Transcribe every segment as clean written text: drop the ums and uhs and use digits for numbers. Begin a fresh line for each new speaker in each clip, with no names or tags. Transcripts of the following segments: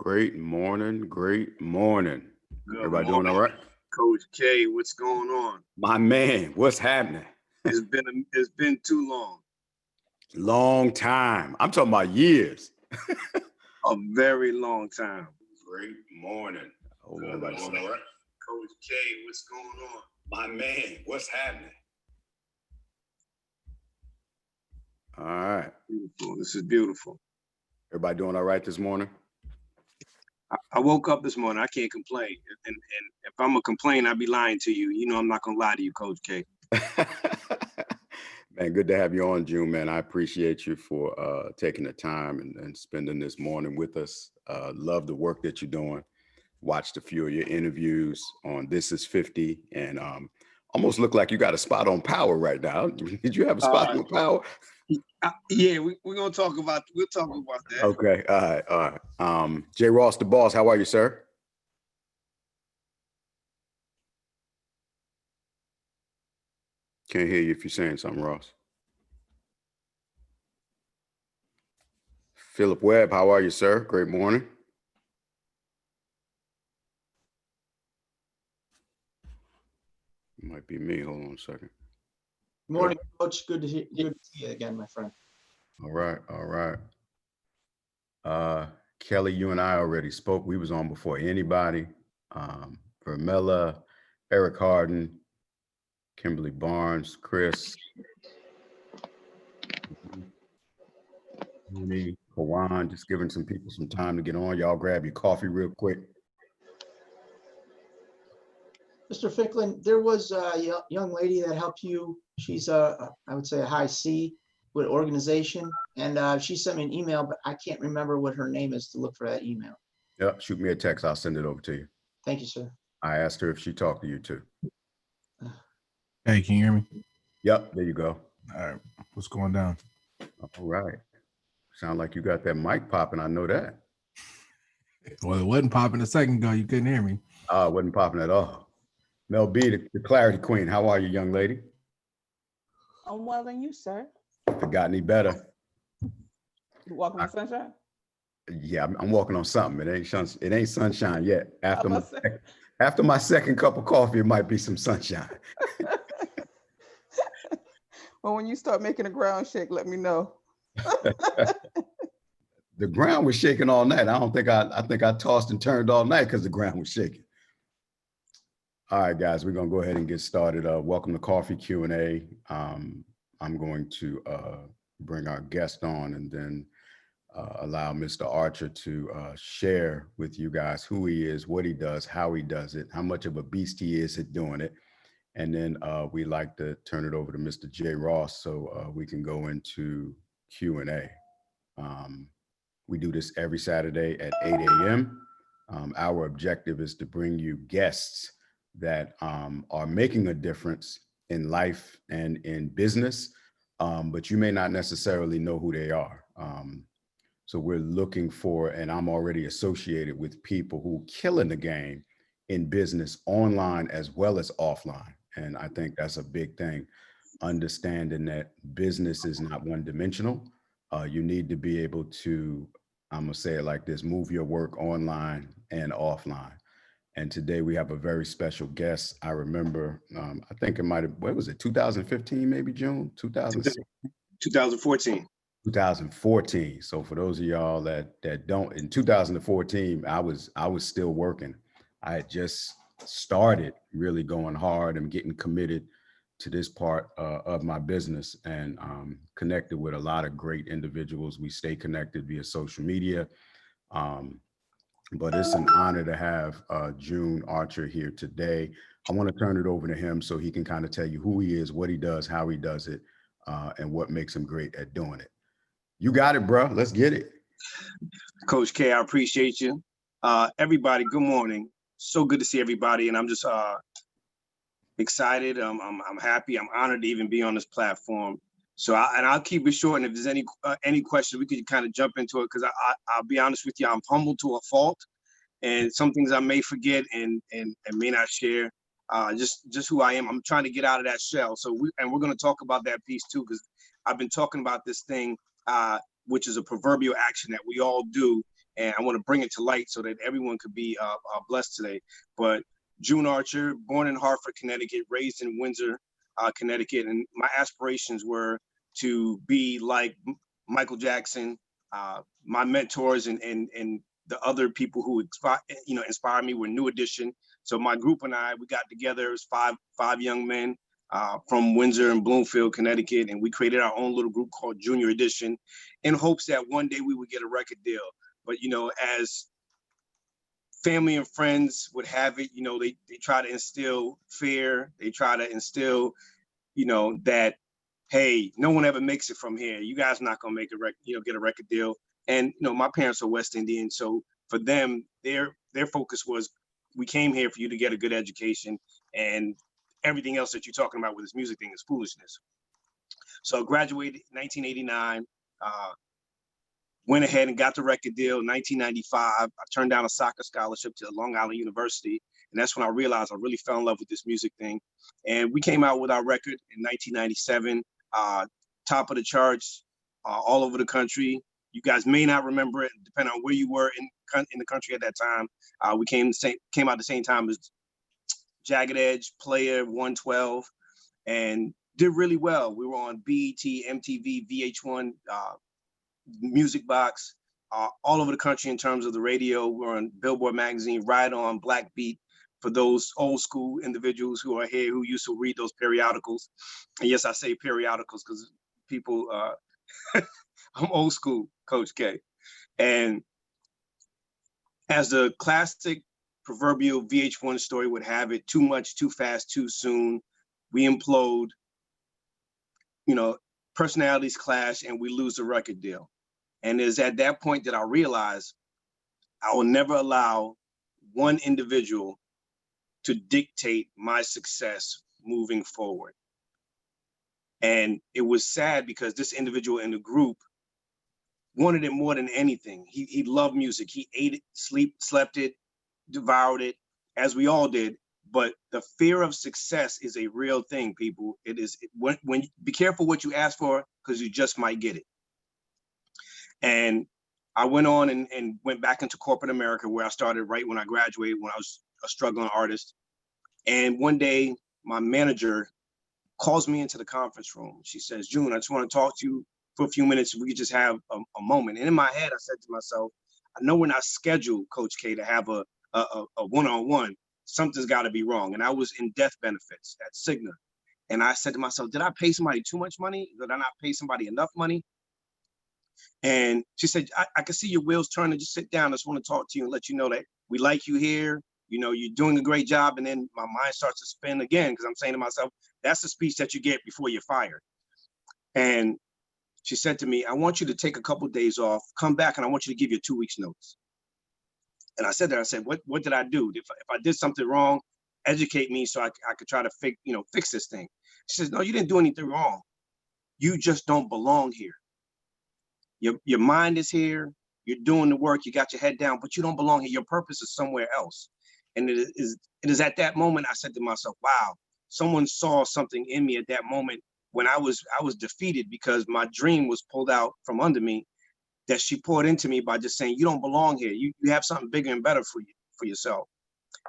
Great morning. Great morning.
Good
Everybody doing all
morning,
right?
Coach K. What's going on?
My man, what's happening?
It's been too long.
Long time. I'm talking about years.
A very long time.
Great morning. Hope
Good
everybody's doing
morning,
all right.
Coach K. What's going on?
My man, what's happening? All right.
Beautiful. This is beautiful.
Everybody doing all right this morning?
I woke up this morning. I can't complain. And if I'm gonna complain, I'd be lying to you. You know I'm not gonna lie to you, Coach K.
Man, good to have you on, June, man. I appreciate you for taking the time and spending this morning with us. Love the work that you're doing. Watched a few of your interviews on This Is 50 and almost look like you got a spot on Power right now. Did you have a spot on Power?
Yeah, we're gonna talk about that.
Okay, all right. Jay Ross, the boss, how are you, sir? Can't hear you if you're saying something, Ross. Philip Webb, how are you, sir? Great morning. Might be me. Hold on a second.
Good morning, Coach. Good to see you again, my friend.
All right, all right. Kelly, you and I already spoke. We was on before anybody. Vermella, Eric Harden, Kimberly Barnes, Chris, Mooney, Kawan, just giving some people some time to get on. Y'all grab your coffee real quick.
Mr. Ficklin, there was a young lady that helped you. She's I would say a high C with organization, and she sent me an email, but I can't remember what her name is to look for that email.
Yep, shoot me a text. I'll send it over to you.
Thank you, sir.
I asked her if she talked to you too.
Hey, can you hear me?
Yep, there you go.
All right, what's going down?
All right. Sound like you got that mic popping. I know that.
Well, it wasn't popping a second ago. You couldn't hear me.
Oh, it wasn't popping at all. Mel B, the clarity queen. How are you, young lady?
I'm well, and you, sir?
If it got any better.
You walking on sunshine?
Yeah, I'm walking on something. It ain't sunshine yet. After my second cup of coffee, it might be some sunshine.
Well, when you start making the ground shake, let me know.
The ground was shaking all night. I think I tossed and turned all night because the ground was shaking. All right, guys, we're gonna go ahead and get started. Welcome to Coffee Q&A. I'm going to bring our guest on and then allow Mr. Archer to share with you guys who he is, what he does, how he does it, how much of a beast he is at doing it. And then we like to turn it over to Mr. Jay Ross so we can go into Q&A. We do this every Saturday at 8 a.m. Our objective is to bring you guests that are making a difference in life and in business, but you may not necessarily know who they are. So we're looking for, and I'm already associated with people who killing the game in business online as well as offline. And I think that's a big thing, understanding that business is not one dimensional. You need to be able to, I'm gonna say it like this, move your work online and offline. And today we have a very special guest. I remember, I think it might've, what was it, 2015, maybe June, 2016?
2014.
2014. So for those of y'all that don't, in 2014, I was still working. I had just started really going hard and getting committed to this part of my business, and connected with a lot of great individuals. We stay connected via social media. But it's an honor to have June Archer here today. I want to turn it over to him so he can kind of tell you who he is, what he does, how he does it, and what makes him great at doing it. You got it, bro. Let's get it.
Coach K, I appreciate you. Everybody, good morning. So good to see everybody, and I'm just excited. I'm happy. I'm honored to even be on this platform. So I'll keep it short. And if there's any questions, we could kind of jump into it, because I'll be honest with you, I'm humble to a fault, and some things I may forget and may not share. Just who I am. I'm trying to get out of that shell. So we're going to talk about that piece too, because I've been talking about this thing, which is a proverbial action that we all do and I want to bring it to light so that everyone could be blessed today. But June Archer, born in Hartford, Connecticut, raised in Windsor, Connecticut, and my aspirations were to be like Michael Jackson, my mentors, and the other people who inspired me were New Edition. So my group and I, we got together. It was five young men from Windsor and Bloomfield, Connecticut, and we created our own little group called Junior Edition, in hopes that one day we would get a record deal. But as family and friends would have it, they try to instill fear. They try to instill, that, hey, no one ever makes it from here. You guys not gonna make get a record deal. And my parents are West Indian, so for them, their focus was, we came here for you to get a good education, and everything else that you're talking about with this music thing is foolishness. So I graduated in 1989. Went ahead and got the record deal in 1995. I turned down a soccer scholarship to Long Island University. And that's when I realized I really fell in love with this music thing. And we came out with our record in 1997, top of the charts all over the country. You guys may not remember it, depending on where you were in the country at that time. We came out the same time as Jagged Edge, Player, 112, and did really well. We were on BET, MTV, VH1, Music Box, all over the country in terms of the radio. We're on Billboard magazine, Ride On, Black Beat, for those old school individuals who are here who used to read those periodicals. And yes, I say periodicals because people, I'm old school, Coach K. And as the classic proverbial VH1 story would have it, too much, too fast, too soon, we implode, personalities clash, and we lose the record deal. And it's at that point that I realized I will never allow one individual to dictate my success moving forward. And it was sad because this individual in the group wanted it more than anything. He loved music. He ate it, slept it, devoured it, as we all did. But the fear of success is a real thing, people. It is, when be careful what you ask for, because you just might get it. And I went on and went back into corporate America, where I started right when I graduated, when I was a struggling artist. And one day, my manager calls me into the conference room. She says, June, I just want to talk to you for a few minutes. If we could just have a moment. And in my head, I said to myself, I know we're not scheduled, Coach K, to have a one-on-one. Something's got to be wrong. And I was in death benefits at Cigna. And I said to myself, did I pay somebody too much money? Did I not pay somebody enough money? And she said, I can see your wheels turning. Just sit down. I just want to talk to you and let you know that we like you here. You're doing a great job. And then my mind starts to spin again, because I'm saying to myself, that's the speech that you get before you're fired. And she said to me, I want you to take a couple of days off, come back, and I want you to give you 2 weeks notice. And I said that, I said, what did I do? If I did something wrong, educate me so I could try to fix this thing. She says, no, you didn't do anything wrong. You just don't belong here. Your mind is here, you're doing the work, you got your head down, but you don't belong here. Your purpose is somewhere else. And it is at that moment I said to myself, wow, someone saw something in me at that moment when I was defeated, because my dream was pulled out from under me, that she poured into me by just saying, you don't belong here. You have something bigger and better for yourself.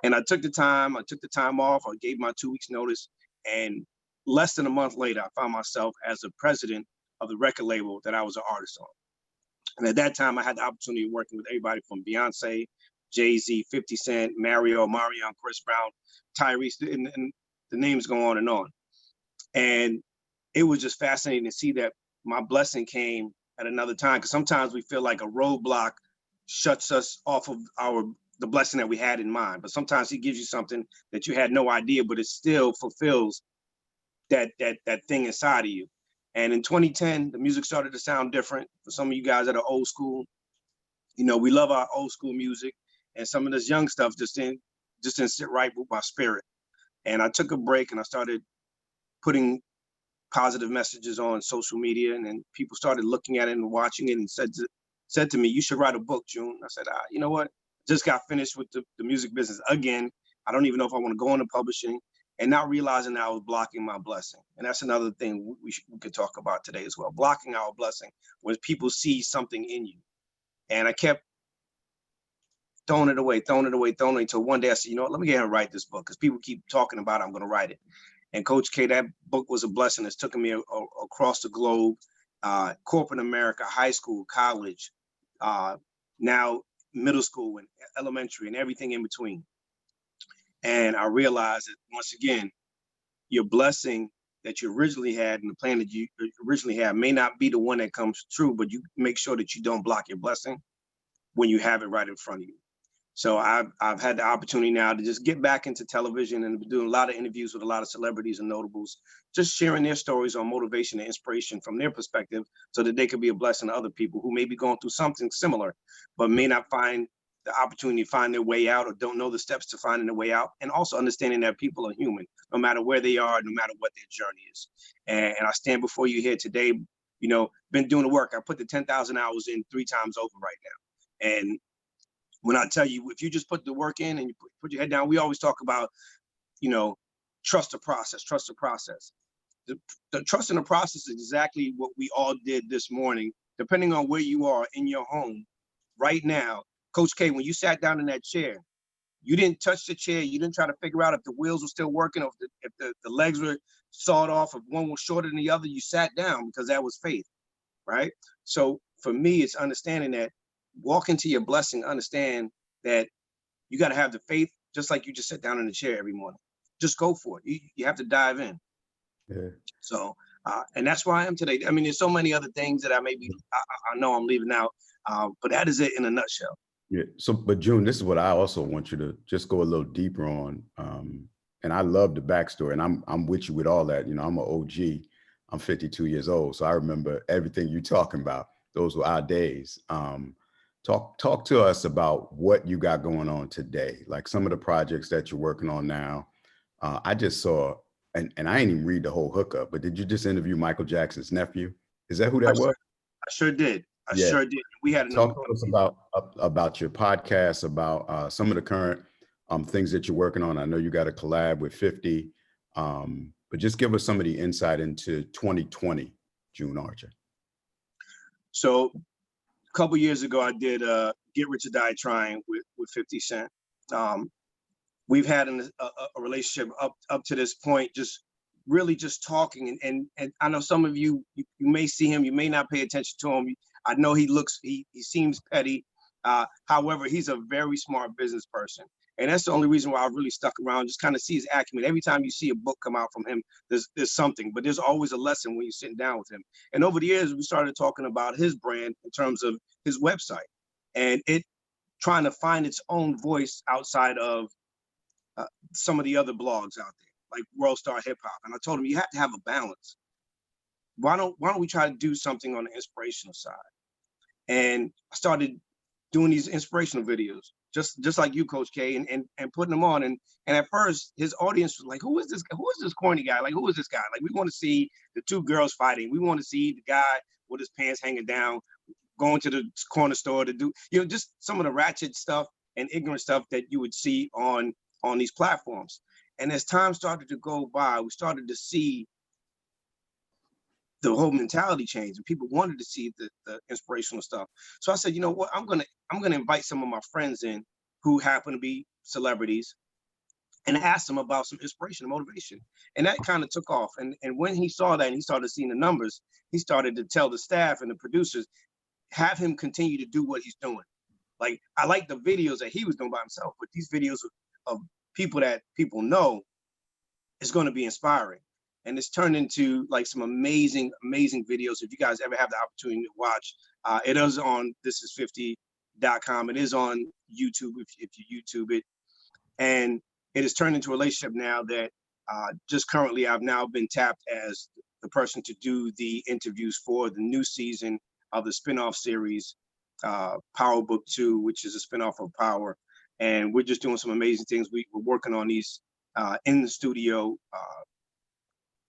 And I took the time off. I gave my 2 weeks notice. And less than a month later, I found myself as the president of the record label that I was an artist on. And at that time, I had the opportunity of working with everybody from Beyonce, Jay-Z, 50 Cent, Mario, Chris Brown, Tyrese, and the names go on and on. And it was just fascinating to see that my blessing came at another time, because sometimes we feel like a roadblock shuts us off of the blessing that we had in mind. But sometimes he gives you something that you had no idea, but it still fulfills that thing inside of you. And in 2010, the music started to sound different. For some of you guys that are old school, we love our old school music, and some of this young stuff just didn't sit right with my spirit. And I took a break and I started putting positive messages on social media, and then people started looking at it and watching it and said to me, you should write a book, June. I said, you know what? Just got finished with the music business again. I don't even know if I want to go into publishing, and not realizing that I was blocking my blessing. And that's another thing we could talk about today as well. Blocking our blessing when people see something in you. And I kept throwing it away, until one day I said, you know what, let me get him to write this book because people keep talking about it, I'm going to write it. And Coach K, that book was a blessing. It's taken me across the globe, corporate America, high school, college, now middle school and elementary and everything in between. And I realized that once again, your blessing that you originally had and the plan that you originally had may not be the one that comes true, but you make sure that you don't block your blessing when you have it right in front of you. So I've had the opportunity now to just get back into television and doing a lot of interviews with a lot of celebrities and notables, just sharing their stories on motivation and inspiration from their perspective so that they could be a blessing to other people who may be going through something similar, but may not find the opportunity to find their way out or don't know the steps to finding their way out. And also understanding that people are human, no matter where they are, no matter what their journey is. And I stand before you here today, you know, been doing the work. I put the 10,000 hours in 3 times over right now. And when I tell you, if you just put the work in and you put your head down, we always talk about, you know, trust the process, trust the process. The trust in the process is exactly what we all did this morning, depending on where you are in your home right now. Coach K, when you sat down in that chair, you didn't touch the chair. You didn't try to figure out if the wheels were still working or if the legs were sawed off, if one was shorter than the other. You sat down because that was faith, right? So for me, it's understanding that walk into your blessing, understand that you got to have the faith, just like you just sit down in the chair every morning. Just go for it. You have to dive in.
Yeah.
So, and that's where I am today. I mean, there's so many other things that I know I'm leaving out, but that is it in a nutshell.
Yeah. So, but June, this is what I also want you to just go a little deeper on. And I love the backstory, and I'm with you with all that. You know, I'm an OG. I'm 52 years old, so I remember everything you're talking about. Those were our days. Talk to us about what you got going on today, like some of the projects that you're working on now. I just saw, and I ain't even read the whole hookup, but did you just interview Michael Jackson's nephew? Is that who that was?
I sure did. I
Yeah.
sure did. We had
Talk to us about your podcast, about some of the current things that you're working on. I know you got a collab with 50, but just give us some of the insight into 2020, June Archer.
So a couple years ago, I did Get Rich or Die Trying with 50 Cent. We've had a relationship up to this point, just really just talking. And I know some of you may see him, you may not pay attention to him. I know he seems petty. However, he's a very smart business person. And that's the only reason why I really stuck around, just kind of see his acumen. Every time you see a book come out from him, there's something, but there's always a lesson when you're sitting down with him. And over the years, we started talking about his brand in terms of his website and it trying to find its own voice outside of some of the other blogs out there, like World Star Hip Hop. And I told him, you have to have a balance. Why don't we try to do something on the inspirational side? And I started doing these inspirational videos, just like you, Coach K, and putting them on. And at first, his audience was like, who is this guy? Who is this corny guy? Like, who is this guy? Like, we want to see the 2 girls fighting. We want to see the guy with his pants hanging down, going to the corner store to do, just some of the ratchet stuff and ignorant stuff that you would see on these platforms. And as time started to go by, we started to see the whole mentality change, and people wanted to see the inspirational stuff. So I said, you know what, I'm gonna invite some of my friends in who happen to be celebrities and ask them about some inspiration and motivation. And that kind of took off. And when he saw that and he started seeing the numbers, he started to tell the staff and the producers, have him continue to do what he's doing. Like, I like the videos that he was doing by himself, but these videos of people that people know is going to be inspiring. And it's turned into like some amazing, amazing videos. If you guys ever have the opportunity to watch, it is on thisis50.com. It is on YouTube if you YouTube it. And it has turned into a relationship now that just currently I've now been tapped as the person to do the interviews for the new season of the spinoff series, Power Book 2, which is a spinoff of Power. And we're just doing some amazing things. We're working on these in the studio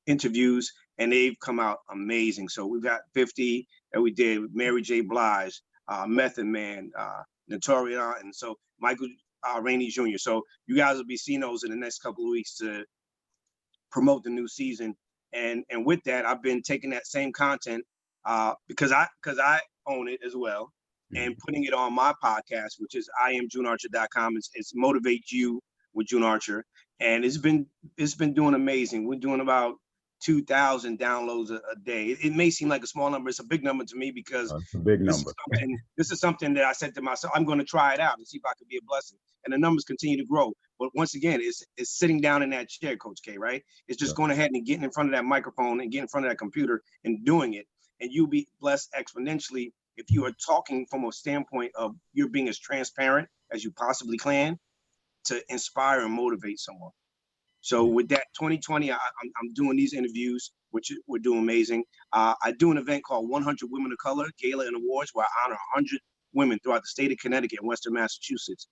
interviews, and they've come out amazing. So we've got 50 that we did with Mary J. Blige, Method Man, Notorious, and so Michael Rainey Jr. So you guys will be seeing those in the next couple of weeks to promote the new season. And with that, I've been taking that same content because I own it as well. and putting it on my podcast, which is IamJuneArcher.com. It's Motivate You with June Archer. And it's been doing amazing. We're doing about 2,000 downloads a day. It may seem like a small number. It's a big number to me because
It's a big number.
This is something that I said to myself, I'm going to try it out and see if I can be a blessing. And the numbers continue to grow. But once again, it's sitting down in that chair, Coach K, right? It's just going ahead and getting in front of that microphone and getting in front of that computer and doing it. And you'll be blessed exponentially if you are talking from a standpoint of you're being as transparent as you possibly can to inspire and motivate someone. So with that 2020, I'm doing these interviews, which we're doing amazing. I do an event called 100 Women of Color Gala and Awards, where I honor 100 women throughout the state of Connecticut and Western Massachusetts.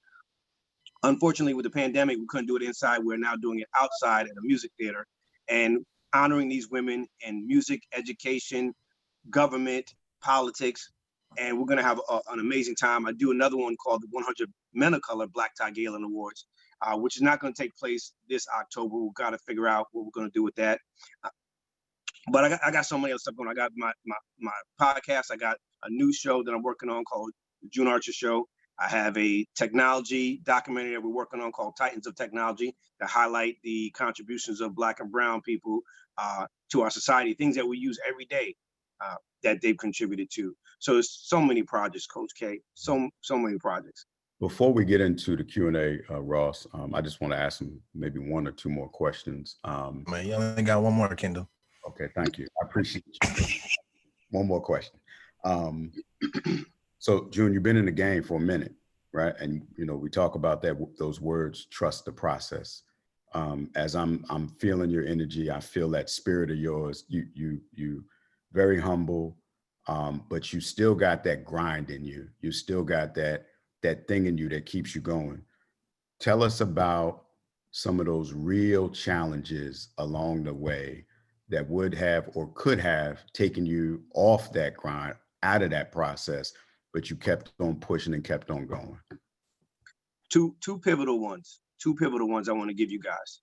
Unfortunately, with the pandemic, we couldn't do it inside. We're now doing it outside at a music theater and honoring these women in music, education, government, politics. And we're going to have an amazing time. I do another one called the 100 Men of Color Black Tie Gala and Awards, which is not going to take place this October. We've got to figure out what we're going to do with that. But I got so many other stuff going. I got my podcast. I got a new show that I'm working on called The June Archer Show. I have a technology documentary that we're working on called Titans of Technology to highlight the contributions of Black and brown people to our society, things that we use every day that they've contributed to. So there's so many projects, Coach K, so many projects.
Before we get into the Q&A, Ross, I just want to ask him maybe one or two more questions.
Man, you only got one more, Kendall.
Okay, thank you. I appreciate you. One more question. So, June, you've been in the game for a minute, right? And we talk about those words, trust the process. As I'm feeling your energy, I feel that spirit of yours. You very humble, but you still got that grind in you. You still got that thing in you that keeps you going. Tell us about some of those real challenges along the way that would have or could have taken you off that grind, out of that process, but you kept on pushing and kept on going.
Two pivotal ones I want to give you guys.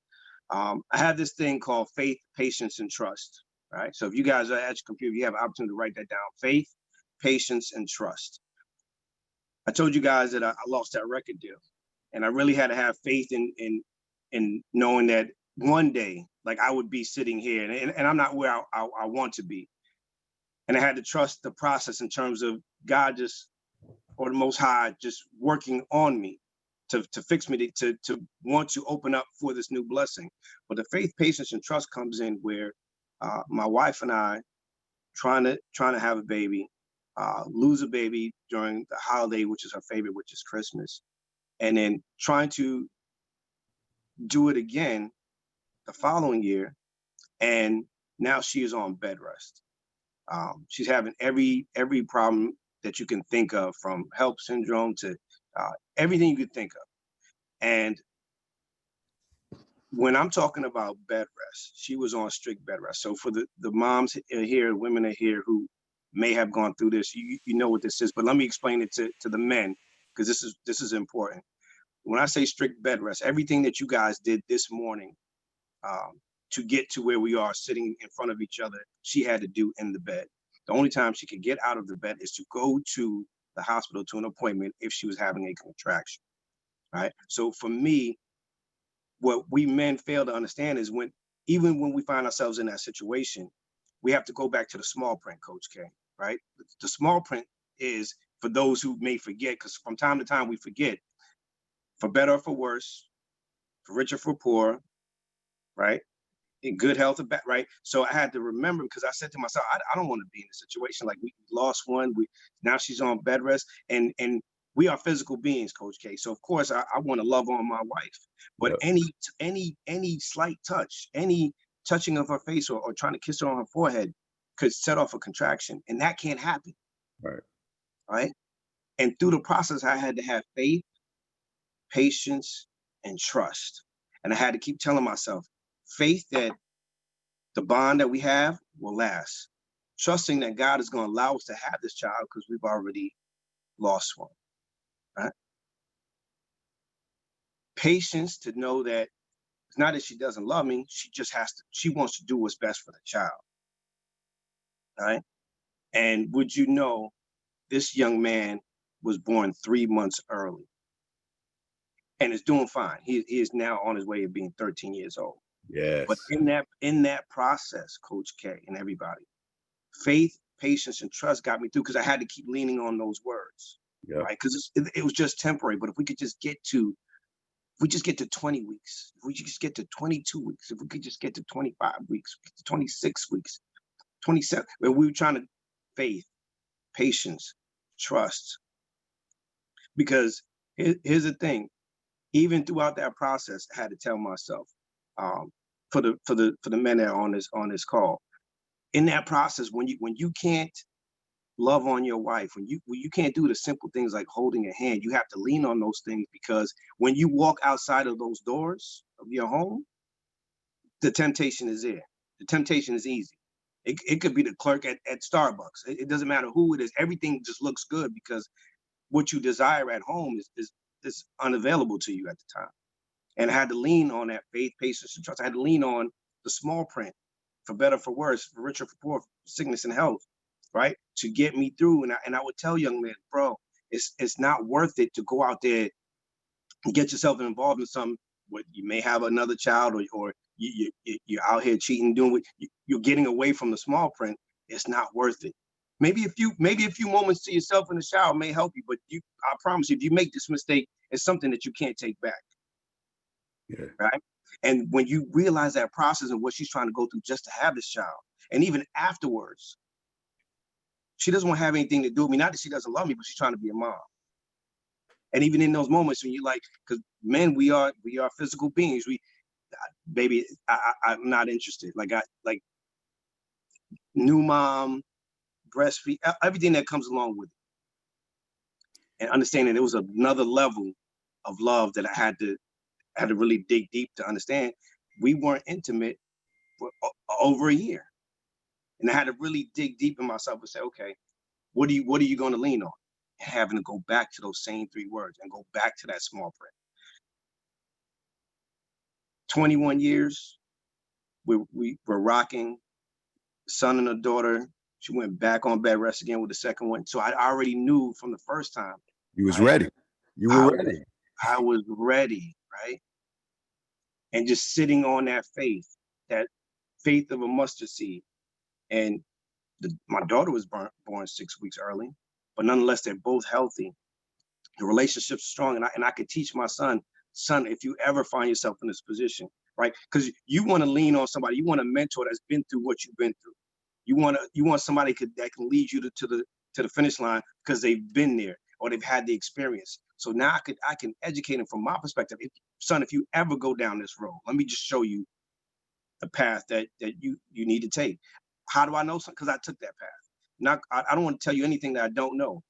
I have this thing called faith, patience, and trust, right? So if you guys are at your computer, you have an opportunity to write that down. Faith, patience, and trust. I told you guys that I lost that record deal, and I really had to have faith in knowing that one day, like I would be sitting here, and I'm not where I want to be. And I had to trust the process in terms of God or the Most High just working on me to fix me, to want to open up for this new blessing. But the faith, patience, and trust comes in where my wife and I trying to have a baby, lose a baby during the holiday, which is her favorite, which is Christmas, and then trying to do it again the following year, and now she is on bed rest. She's having every problem that you can think of, from HELLP syndrome to everything you could think of. And when I'm talking about bed rest, she was on strict bed rest. So for the moms here, women are here who may have gone through this, you know what this is, but let me explain it to the men, because this is important. When I say strict bed rest, everything that you guys did this morning to get to where we are sitting in front of each other, she had to do in the bed. The only time she could get out of the bed is to go to the hospital to an appointment if she was having a contraction, right? So for me, what we men fail to understand is even when we find ourselves in that situation, we have to go back to the small print, Coach K, right? The small print is, for those who may forget, because from time to time we forget, for better or for worse, for rich or for poor, right? In good health or bad, right? So I had to remember, because I said to myself, I don't want to be in a situation like we lost one. Now she's on bed rest, and we are physical beings, Coach K. So of course I want to love on my wife, but any slight touch, any touching of her face or trying to kiss her on her forehead could set off a contraction, and that can't happen.
Right.
Right. And through the process, I had to have faith, patience, and trust. And I had to keep telling myself, faith that the bond that we have will last. Trusting that God is going to allow us to have this child because we've already lost one. Right? Patience to know that it's not that she doesn't love me, she wants to do what's best for the child. Right? And would you know, this young man was born 3 months early and is doing fine. He is now on his way of being 13 years old.
Yes.
But in that process, Coach K and everybody, faith, patience, and trust got me through because I had to keep leaning on those words,
Yep.
right? Because it was just temporary. But if we just get to 20 weeks, if we just get to 22 weeks, if we could just get to 25 weeks, 26 weeks, 27, where we were trying to faith, patience, trust. Because here's the thing, even throughout that process, I had to tell myself, for the men that are on this call, in that process, when you can't love on your wife, when you can't do the simple things like holding a hand, you have to lean on those things, because when you walk outside of those doors of your home, the temptation is there. The temptation is easy. It could be the clerk at Starbucks. It doesn't matter who it is. Everything just looks good because what you desire at home is unavailable to you at the time. And I had to lean on that faith, patience, and trust. I had to lean on the small print, for better, for worse, for richer, for poor, for sickness and health, right? To get me through. And I would tell young men, bro, it's not worth it to go out there and get yourself involved in something where you may have another child, or you're out here cheating, doing what you're getting away from the small print. It's not worth it. Maybe a few moments to yourself in the shower may help you, but I promise you, if you make this mistake, it's something that you can't take back.
Yeah.
Right. And when you realize that process and what she's trying to go through just to have this child, and even afterwards, she doesn't want to have anything to do with me. Not that she doesn't love me, but she's trying to be a mom. And even in those moments when you're like, because men, we are physical beings. Baby, I'm not interested. Like new mom, breastfeed, everything that comes along with it. And understanding there was another level of love that I had to really dig deep to understand. We weren't intimate for over a year. And I had to really dig deep in myself and say, okay, what are you going to lean on? And having to go back to those same 3 words and go back to that small print. 21 years, we're rocking, son and a daughter. She went back on bed rest again with the second one. So I already knew from the first time.
You was ready. You were ready.
I was ready, right? And just sitting on that faith of a mustard seed. And my daughter was born 6 weeks early, but nonetheless, they're both healthy. The relationship's strong, and I could teach my son, if you ever find yourself in this position, right? Because you want to lean on somebody, you want a mentor that's been through what you've been through. You want somebody that can lead you to the finish line because they've been there or they've had the experience. So now I can educate them from my perspective. If you ever go down this road, let me just show you the path that you need to take. How do I know something? Because I took that path. I don't want to tell you anything that I don't know.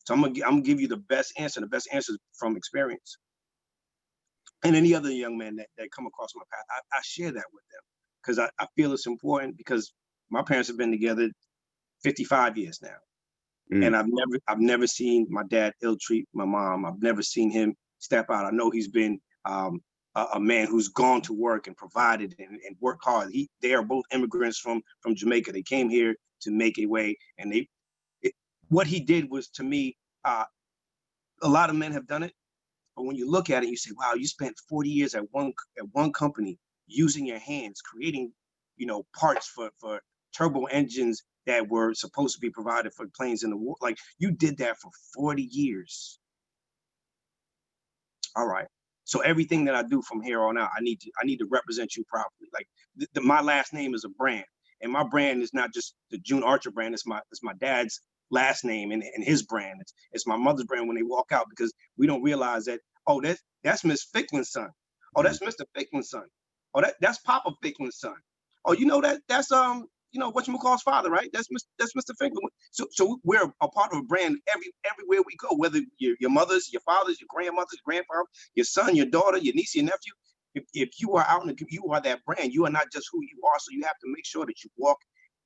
So I'm gonna give you the best answer. The best answer is from experience. And any other young man that come across my path, I share that with them because I feel it's important, because my parents have been together 55 years now. And I've never seen my dad ill treat my mom. I've never seen him step out. I know he's been a man who's gone to work and provided and worked hard. They are both immigrants from Jamaica. They came here to make a way, and what he did was, to me, a lot of men have done it, but when you look at it, you say, wow, you spent 40 years at one company using your hands, creating, parts for turbo engines that were supposed to be provided for planes in the war. Like, you did that for 40 years. All right. So everything that I do from here on out, I need to represent you properly. Like, my last name is a brand, and my brand is not just the June Archer brand. It's my dad's last name and his brand. It's my mother's brand when they walk out, because we don't realize that, oh, that's Miss Ficklin's son. Oh, that's Mr. Ficklin's son. Oh, that's Papa Ficklin's son. Oh, that's whatchamacall's father, right? That's Mr. Ficklin. So we're a part of a brand everywhere we go, whether your mother's, your father's, your grandmother's, your grandfather, your son, your daughter, your niece, your nephew. If you are out in the community, you are that brand. You are not just who you are. So you have to make sure that you walk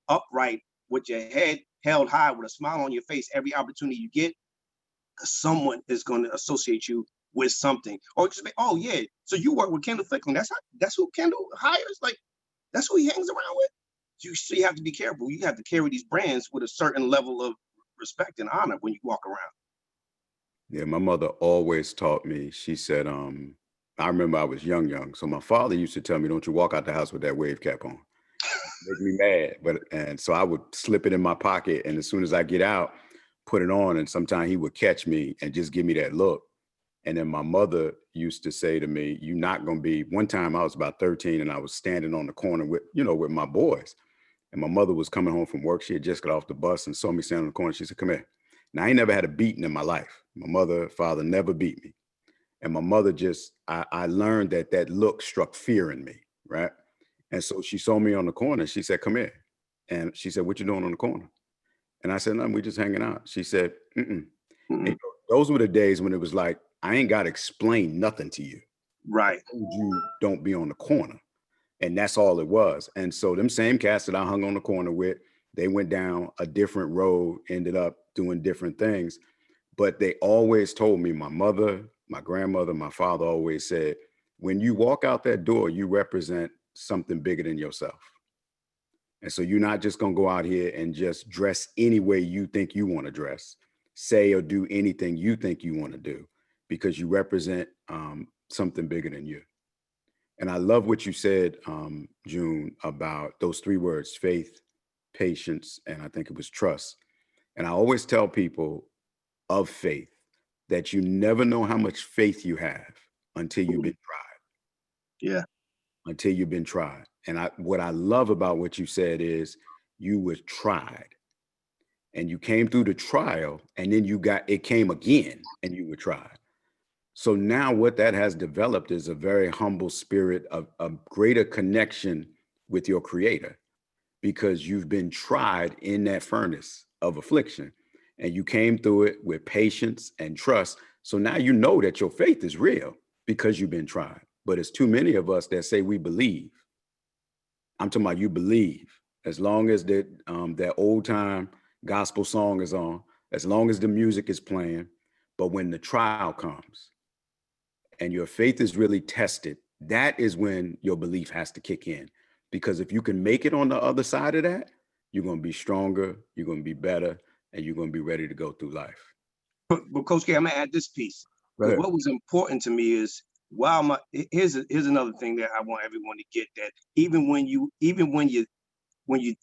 upright with your head held high, with a smile on your face every opportunity you get, because someone is going to associate you with something. Or just be, oh yeah, so you work with Kendall Ficklin. That's who Kendall hires. Like, that's who he hangs around with. So you have to be careful. You have to carry these brands with a certain level of respect and honor when you walk around.
Yeah, my mother always taught me. She said, I remember I was young. So my father used to tell me, don't you walk out the house with that wave cap on. Make me mad. And so I would slip it in my pocket. And as soon as I get out, put it on. And sometimes he would catch me and just give me that look. And then my mother used to say to me, you're not going to be, one time I was about 13 and I was standing on the corner with my boys. And my mother was coming home from work. She had just got off the bus and saw me standing on the corner. She said, come here. Now, I ain't never had a beating in my life. My mother, father never beat me. And my mother I learned that look struck fear in me, right? And so she saw me on the corner. She said, come here. And she said, what you doing on the corner? And I said, nothing, we just hanging out. She said, mm-mm. And those were the days when it was like, I ain't got to explain nothing to you.
Right.
You don't be on the corner. And that's all it was. And so them same cats that I hung on the corner with, they went down a different road, ended up doing different things. But they always told me, my mother, my grandmother, my father always said, when you walk out that door, you represent something bigger than yourself. And so you're not just going to go out here and just dress any way you think you want to dress, say or do anything you think you want to do, because you represent something bigger than you. And I love what you said, June, about those three words, faith, patience, and I think it was trust. And I always tell people of faith that you never know how much faith you have until you've been tried.
Yeah.
Until you've been tried. And what I love about what you said is you were tried and you came through the trial and then it came again and you were tried. So now what that has developed is a very humble spirit of a greater connection with your creator, because you've been tried in that furnace of affliction and you came through it with patience and trust. So now you know that your faith is real because you've been tried. But it's too many of us that say we believe. I'm talking about you believe. As long as that old time gospel song is on, as long as the music is playing, but when the trial comes and your faith is really tested, that is when your belief has to kick in. Because if you can make it on the other side of that, you're going to be stronger, you're going to be better, and you're going to be ready to go through life.
But Coach K, I'm gonna add this piece.
Right.
What was important to me is here's another thing that I want everyone to get, that even when you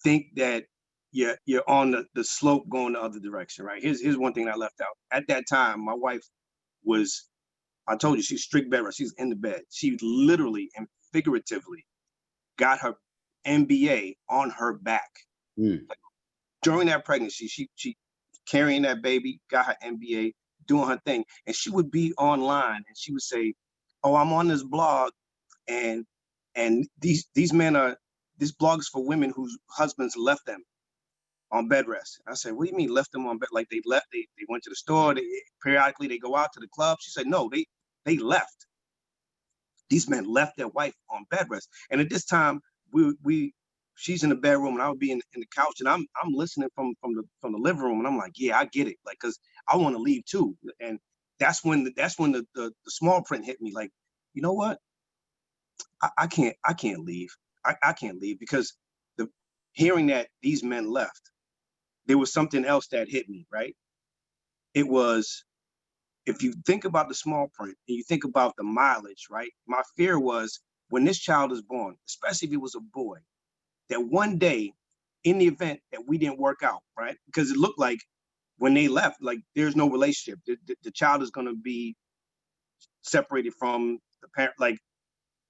think that you're on the slope going the other direction, right? Here's one thing I left out. At that time, my wife was, I told you, she's strict bed rest. She's in the bed. She literally and figuratively got her MBA on her back. Like, during that pregnancy, she carrying that baby, got her MBA, doing her thing. And she would be online and she would say, oh, I'm on this blog and these men are, this blog is for women whose husbands left them on bed rest. I said, what do you mean left them on bed? Like they left, they went to the store, periodically they go out to the club. She said, no, they left. These men left their wife on bed rest. And at this time, she's in the bedroom and I would be in the couch and I'm listening from the living room and I'm like, yeah, I get it. Like, cause I want to leave too. And that's when the small print hit me. Like, you know what? I can't leave. I can't leave, because hearing that these men left, there was something else that hit me, right? It was, if you think about the small print and you think about the mileage, right? My fear was when this child is born, especially if it was a boy, that one day in the event that we didn't work out, right? Because it looked like when they left, like there's no relationship. The child is going to be separated from the parent, like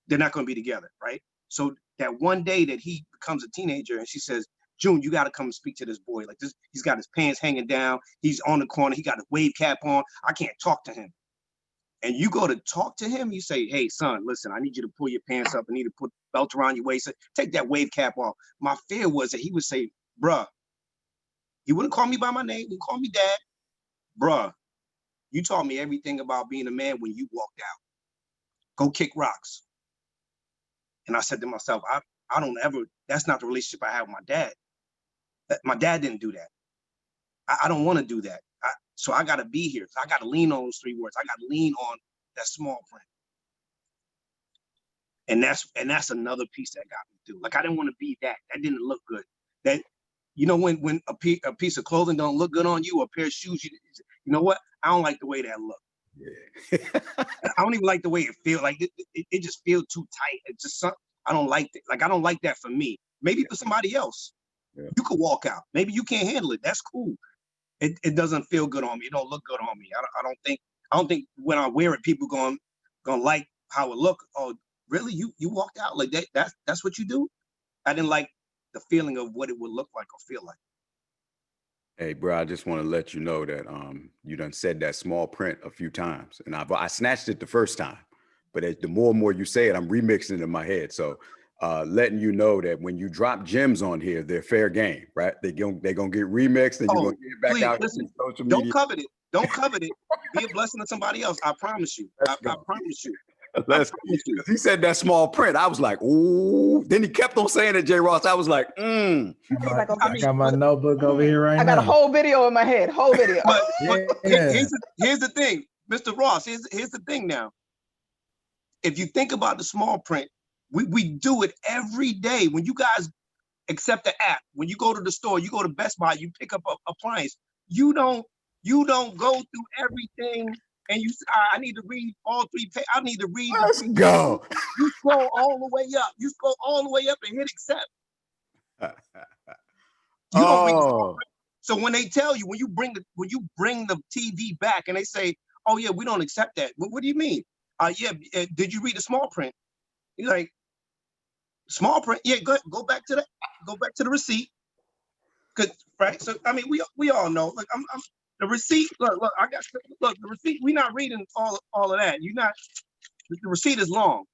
they're not going to be together, right? So that one day that he becomes a teenager and she says, June, you got to come and speak to this boy. Like this, he's got his pants hanging down. He's on the corner. He got a wave cap on. I can't talk to him. And you go to talk to him, you say, hey, son, listen, I need you to pull your pants up. I need to put a belt around your waist. Take that wave cap off. My fear was that he would say, bruh, he wouldn't call me by my name. He'd call me dad. Bruh, you taught me everything about being a man when you walked out. Go kick rocks. And I said to myself, I don't ever, that's not the relationship I have with my dad. My dad didn't do that. I don't want to do that. So I got to be here. So I got to lean on those three words. I got to lean on that small print. And that's another piece that got me through. Like, I didn't want to be that. That didn't look good. That, you know, when a piece of clothing don't look good on you, or a pair of shoes, you know what? I don't like the way that look.
Yeah.
I don't even like the way it feels. Like it just feels too tight. It's just something I don't like. Like I don't like that for me. Maybe for somebody else, you could walk out. Maybe you can't handle it. That's cool. It doesn't feel good on me. It don't look good on me. I don't think when I wear it, people gonna like how it look. Oh, really? You walked out like that? That's what you do? I didn't like the feeling of what it would look like or feel like.
Hey, bro, I just want to let you know that you done said that small print a few times, and I snatched it the first time, but the more and more you say it, I'm remixing it in my head. So letting you know that when you drop gems on here, they're fair game, right? They're gonna get remixed, and you're gonna get it back
please,
out
listen,
on social media.
Don't covet it. Don't covet it. Be a blessing to somebody else. I promise you. I promise you.
He said that small print. I was like, ooh. Then he kept on saying it, J. Ross. I was like,
I got my notebook over here right now.
I got a whole video in my head. Whole video.
But
Yeah.
here's the thing, Mr. Ross. Here's the thing now. If you think about the small print, we do it every day. When you guys accept the app, when you go to the store, you go to Best Buy, you pick up an appliance. You don't go through everything. And you, I need to read all 3 pages. I need to read.
Let's go.
You scroll all the way up. You scroll all the way up and hit accept. You don't read the small print. So when they tell you, when you bring the TV back and they say, "Oh yeah, we don't accept that." What do you mean? Did you read the small print? You're like, small print. Yeah, go back to the receipt. Cause right. So I mean, we all know. Like I'm the receipt. Look. The receipt. We're not reading all of that. The receipt is long.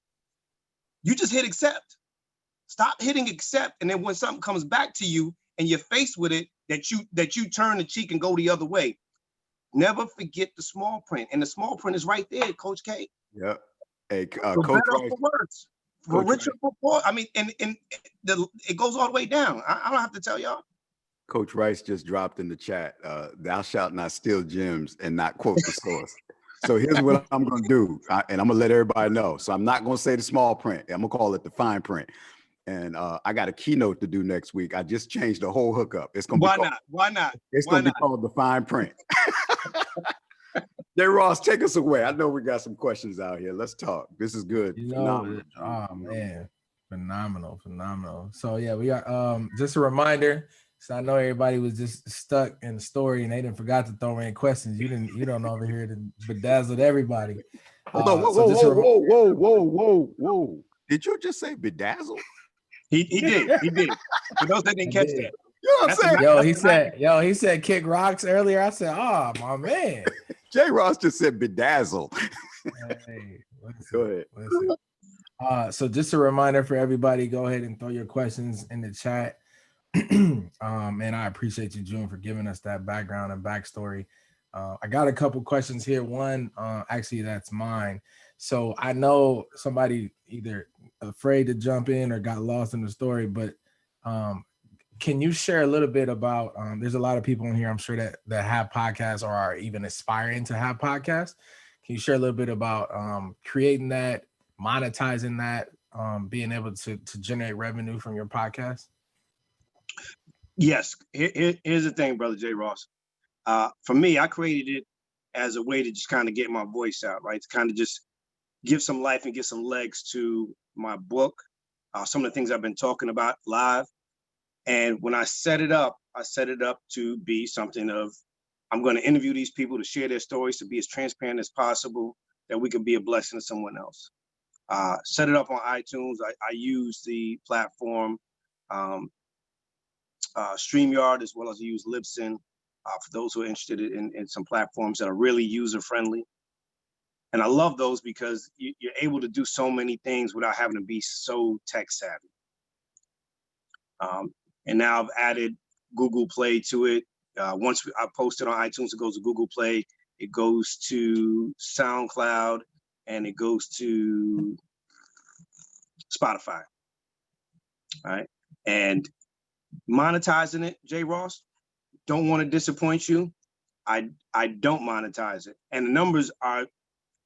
You just hit accept. Stop hitting accept, and then when something comes back to you and you're faced with it, that you turn the cheek and go the other way. Never forget the small print, and the small print is right there, Coach K.
Yep. Hey,
For
Coach
better
Rice.
or for worse. For richer or poor. I mean, and it goes all the way down. I don't have to tell y'all.
Coach Rice just dropped in the chat, thou shalt not steal gems and not quote the source. So here's what I'm going to do, and I'm going to let everybody know. So I'm not going to say the small print. I'm going to call it the fine print. And I got a keynote to do next week. I just changed the whole hookup. It's going to be
Why not?
It's going to be called the fine print. J. Ross, take us away. I know we got some questions out here. Let's talk. This is good.
Oh man, phenomenal. So yeah, we got just a reminder. So I know everybody was just stuck in the story and they didn't forgot to throw in questions. You don't over here to bedazzled everybody.
Hold on, whoa. Did you just say bedazzled?
He did. For those that didn't catch that.
You know what I'm saying?
He said kick rocks earlier. I said, oh my man.
J. Ross just said bedazzled.
Hey,
go ahead.
So just a reminder for everybody, go ahead and throw your questions in the chat. And I appreciate you, June, for giving us that background and backstory. I got a couple questions here. One, actually, that's mine. So I know somebody either afraid to jump in or got lost in the story, but can you share a little bit about, there's a lot of people in here, I'm sure that have podcasts or are even aspiring to have podcasts. Can you share a little bit about creating that, monetizing that, being able to generate revenue from your podcast?
Yes. Here's the thing, Brother J. Ross. For me, I created it as a way to just kind of get my voice out, right? To kind of just give some life and give some legs to my book, some of the things I've been talking about live. And when I set it up to be something of, I'm going to interview these people to share their stories, to be as transparent as possible, that we can be a blessing to someone else. Set it up on iTunes. I use the platform StreamYard, as well as I use Libsyn, for those who are interested in some platforms that are really user-friendly. And I love those because you're able to do so many things without having to be so tech-savvy. And now I've added Google Play to it. Once I post it on iTunes, it goes to Google Play, it goes to SoundCloud, and it goes to Spotify. All right. And monetizing it, J. Ross, don't want to disappoint you. I don't monetize it. And the numbers are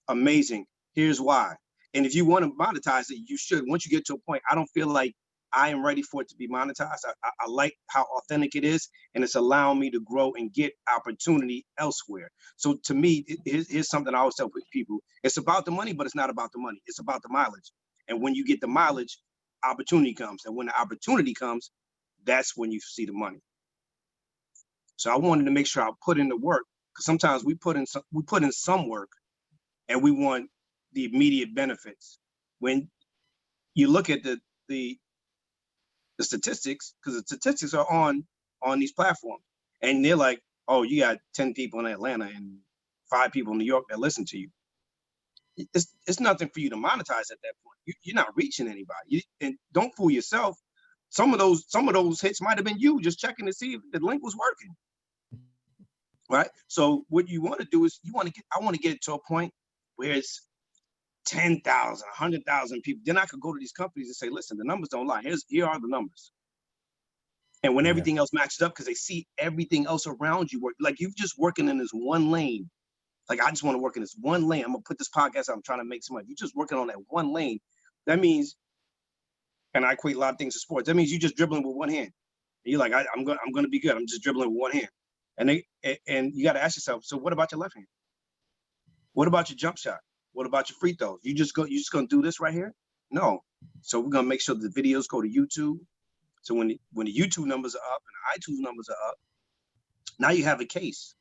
amazing. Here's why. And if you want to monetize it, you should. Once you get to a point, I don't feel like I am ready for it to be monetized. I like how authentic it is, and it's allowing me to grow and get opportunity elsewhere. So to me, here's something I always tell people. It's about the money, but it's not about the money. It's about the mileage. And when you get the mileage, opportunity comes. And when the opportunity comes, that's when you see the money. So I wanted to make sure I put in the work, because sometimes we put in some work and we want the immediate benefits. When you look at the statistics, because the statistics are on these platforms, and they're like, oh, you got 10 people in Atlanta and 5 people in New York that listen to you. It's nothing for you to monetize at that point. You're not reaching anybody. And don't fool yourself. Some of those hits might have been you just checking to see if the link was working. Right. So what you want to do is I want to get it to a point where it's 10,000, 100,000 people. Then I could go to these companies and say, listen, the numbers don't lie. Here are the numbers. And when everything else matches up, because they see everything else around you work, like you're just working in this one lane. Like, I just want to work in this one lane. I'm gonna put this podcast out. I'm trying to make some money. You're just working on that one lane. That means, and I equate a lot of things to sports. That means you're just dribbling with one hand. And you're like, I'm gonna be good. I'm just dribbling with one hand. And you got to ask yourself, so what about your left hand? What about your jump shot? What about your free throws? You just gonna do this right here? No. So we're gonna make sure the videos go to YouTube. So when the YouTube numbers are up and the iTunes numbers are up, now you have a case.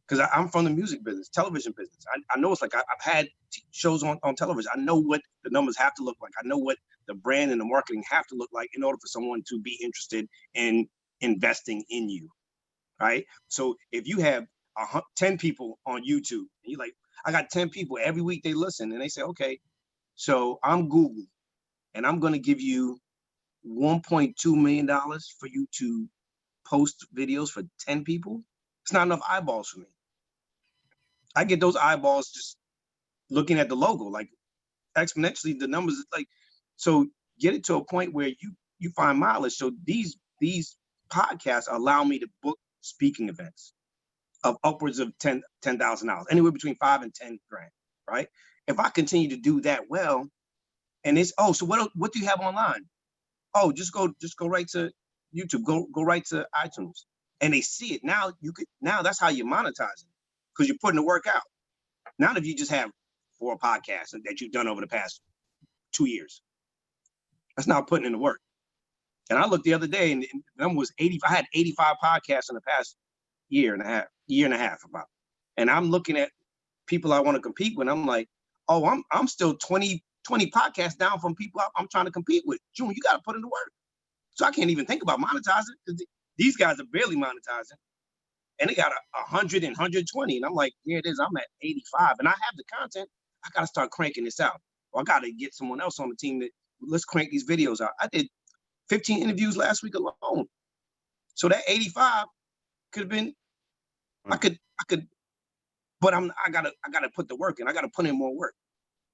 Because I'm from the music business, television business. I know it's like I've had shows on television. I know what the numbers have to look like. I know what the brand and the marketing have to look like in order for someone to be interested in investing in you, right? So if you have 10 people on YouTube, and you're like, I got 10 people every week they listen, and they say, okay, so I'm Google, and I'm gonna give you $1.2 million for you to post videos for 10 people. It's not enough eyeballs for me. I get those eyeballs just looking at the logo, like exponentially the numbers, like, so get it to a point where you find mileage. So these podcasts allow me to book speaking events of upwards of $10,000, anywhere between 5 and 10 grand, right? If I continue to do that well, and it's, oh, so what do you have online? Oh, just go right to YouTube, go right to iTunes, and they see it. Now that's how you monetize it, because you're putting the work out. Not if you just have 4 podcasts that you've done over the past 2 years. That's not putting in the work. And I looked the other day, and the number was 80. I had 85 podcasts in the past year and a half about. And I'm looking at people I want to compete with. I'm like, oh, I'm still 20 podcasts down from people I'm trying to compete with. June, you got to put in the work. So I can't even think about monetizing, because these guys are barely monetizing. And they got 100 and 120. And I'm like, here it is. I'm at 85. And I have the content. I got to start cranking this out. Or I got to get someone else on the team that, let's crank these videos out. I did 15 interviews last week alone. So that 85 could have been, I could, but I gotta put the work in. I gotta put in more work.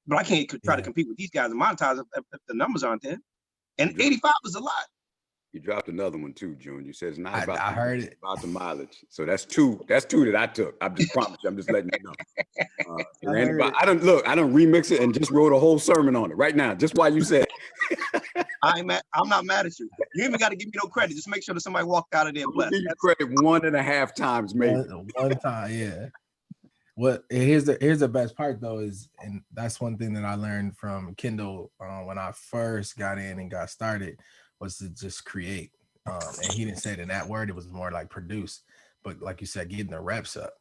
But I can't try to compete with these guys and monetize if the numbers aren't there. And 85 is a lot.
You dropped another one too, June. You said it's not about
I heard it
about the mileage. So that's two that I took. I just promise you. I'm just letting you know. I don't remix it and just wrote a whole sermon on it right now, just while you said it.
I'm not mad at you. You even got to give me no credit. Just make sure that somebody walked out of there blessed.
Give you credit 1.5 times, maybe.
One time, yeah. What here's the best part though is, and that's one thing that I learned from Kendall when I first got in and got started, was to just create. And he didn't say it in that word; it was more like produce. But like you said, getting the reps up.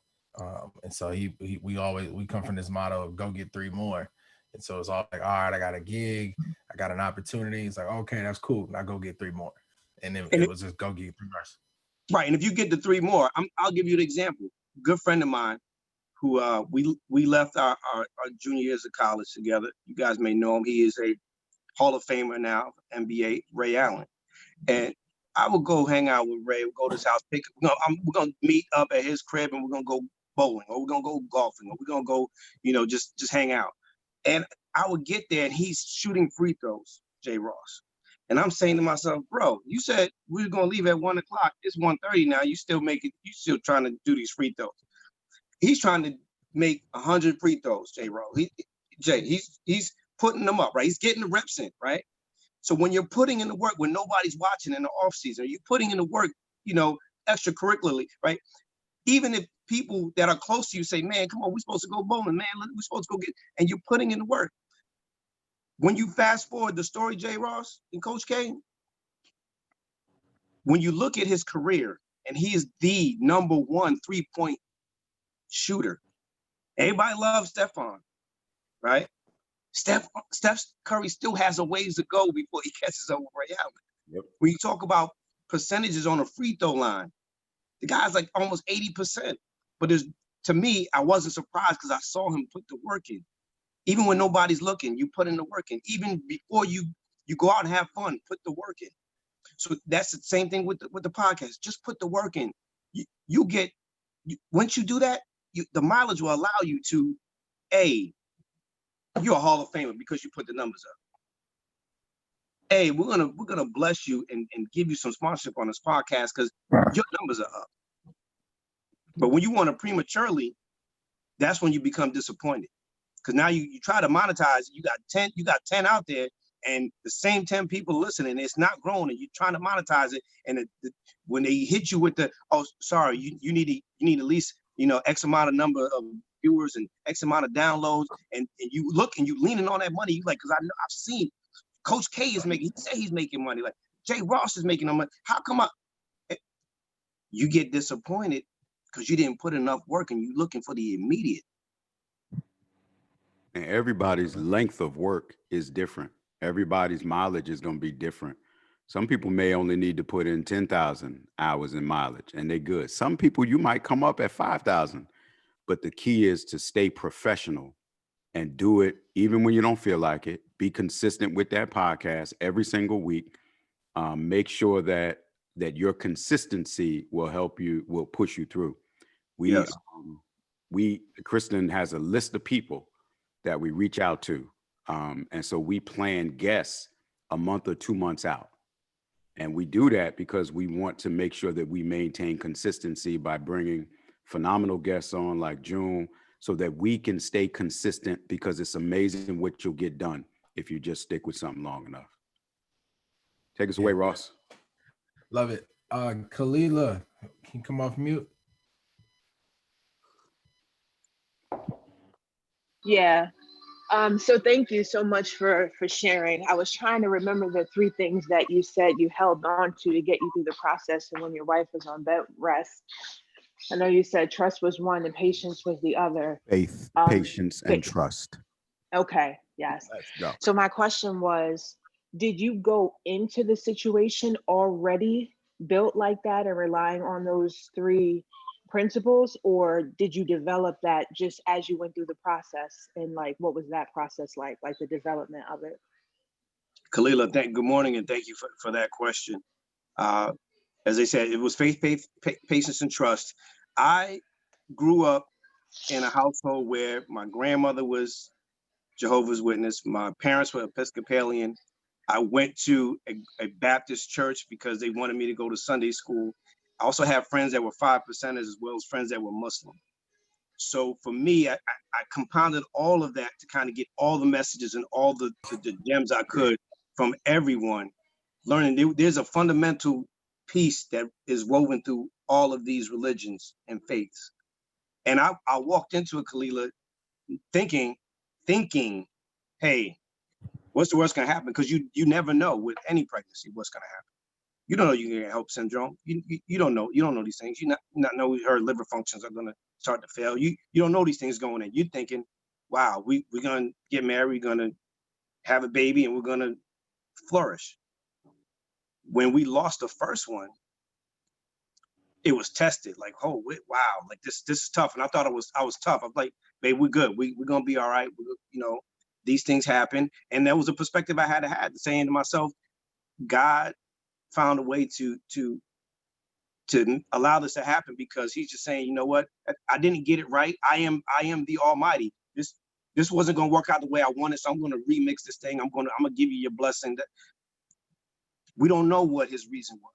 And so we come from this motto of go get 3 more. And so it's all like, all right, I got a gig, I got an opportunity. It's like, okay, that's cool. Now go get 3 more. And then it was just go get 3 more.
Right. And if you get the 3 more, I'll give you an example. Good friend of mine who we left our junior years of college together. You guys may know him. He is a Hall of Famer now, NBA, Ray Allen. And I would go hang out with Ray, we'll go to his house, we're gonna meet up at his crib, and we're gonna go bowling, or we're gonna go golfing, or we're gonna go, just hang out. And I would get there and he's shooting free throws, Jay Ross. And I'm saying to myself, bro, you said we were gonna leave at 1 o'clock. It's 1:30 now. You still trying to do these free throws. He's trying to make 100 free throws, Jay Ross. He's putting them up, right? He's getting the reps in, right? So when you're putting in the work, when nobody's watching in the off season, you're putting in the work, you know, extracurricularly, right? Even if people that are close to you say, man, come on, we're supposed to go bowling, man, we're supposed to go get, and you're putting in the work. When you fast forward the story, Jay Ross and Coach K, when you look at his career, and he is the #1 3-point shooter. Everybody loves Stephon, right? Steph Curry still has a ways to go before he catches up with Ray Allen.
Yep.
When you talk about percentages on a free throw line, the guy's like almost 80%. But to me, I wasn't surprised because I saw him put the work in. Even when nobody's looking, you put in the work in. Even before you go out and have fun, put the work in. So that's the same thing with the podcast. Just put the work in. Once you do that, the mileage will allow you to, you're a Hall of Famer because you put the numbers up. We're gonna bless you and give you some sponsorship on this podcast because your numbers are up. But when you want to prematurely, that's when you become disappointed. Because now you try to monetize, you got 10 out there, and the same 10 people listening, it's not growing, and you're trying to monetize it. And when they hit you with the, oh, sorry, you need at least, X amount of number of viewers and X amount of downloads, and you look and you leaning on that money, you like, because I've seen Coach K is making, he said he's making money, like Jay Ross is making money. How come you get disappointed because you didn't put enough work and you're looking for the immediate?
And everybody's length of work is different. Everybody's mileage is going to be different. Some people may only need to put in 10,000 hours in mileage and they're good. Some people, you might come up at 5,000, but the key is to stay professional and do it even when you don't feel like it. Be consistent with that podcast every single week. Make sure that your consistency will push you through.
Yes.
Kristen has a list of people that we reach out to. And so we plan guests a month or 2 months out. And we do that because we want to make sure that we maintain consistency by bringing phenomenal guests on like June so that we can stay consistent, because it's amazing what you'll get done if you just stick with something long enough. Take us away, Ross.
Love it. Kalila, can you come off mute?
Yeah. So thank you so much for sharing. I was trying to remember the 3 things that you said you held on to get you through the process and when your wife was on bed rest. I know you said trust was one and patience was the other.
Faith, patience, and trust.
Okay, yes.
Let's go.
So my question was, did you go into the situation already built like that and relying on those 3 principles, or did you develop that just as you went through the process? And like, what was that process like the development of it?
Kalila, good morning, and thank you for that question. As I said, it was faith, patience, and trust. I grew up in a household where my grandmother was Jehovah's Witness. My parents were Episcopalian. I went to a Baptist church because they wanted me to go to Sunday school. I also have friends that were 5%ers as well as friends that were Muslim. So for me, I compounded all of that to kind of get all the messages and all the gems I could from everyone, learning there's a fundamental piece that is woven through all of these religions and faiths. And I walked into it, Kalila, thinking, hey, what's the worst gonna happen? Because you never know with any pregnancy what's gonna happen. You don't know you can get HELLP syndrome. You don't know these things. You not know her liver functions are gonna start to fail. You don't know these things going in. You're thinking, wow, we're gonna get married, we're gonna have a baby, and we're gonna flourish. When we lost the first one, it was tested. Like, oh wow, like this is tough. And I thought I was tough. I'm like, babe, we're good. We're gonna be all right. These things happen. And that was a perspective I had saying to myself, God found a way to allow this to happen, because he's just saying, you know what, I didn't get it right. I am the Almighty. This wasn't going to work out the way I wanted, so I'm going to remix this thing. I'm going to give you your blessing. That we don't know what his reason was,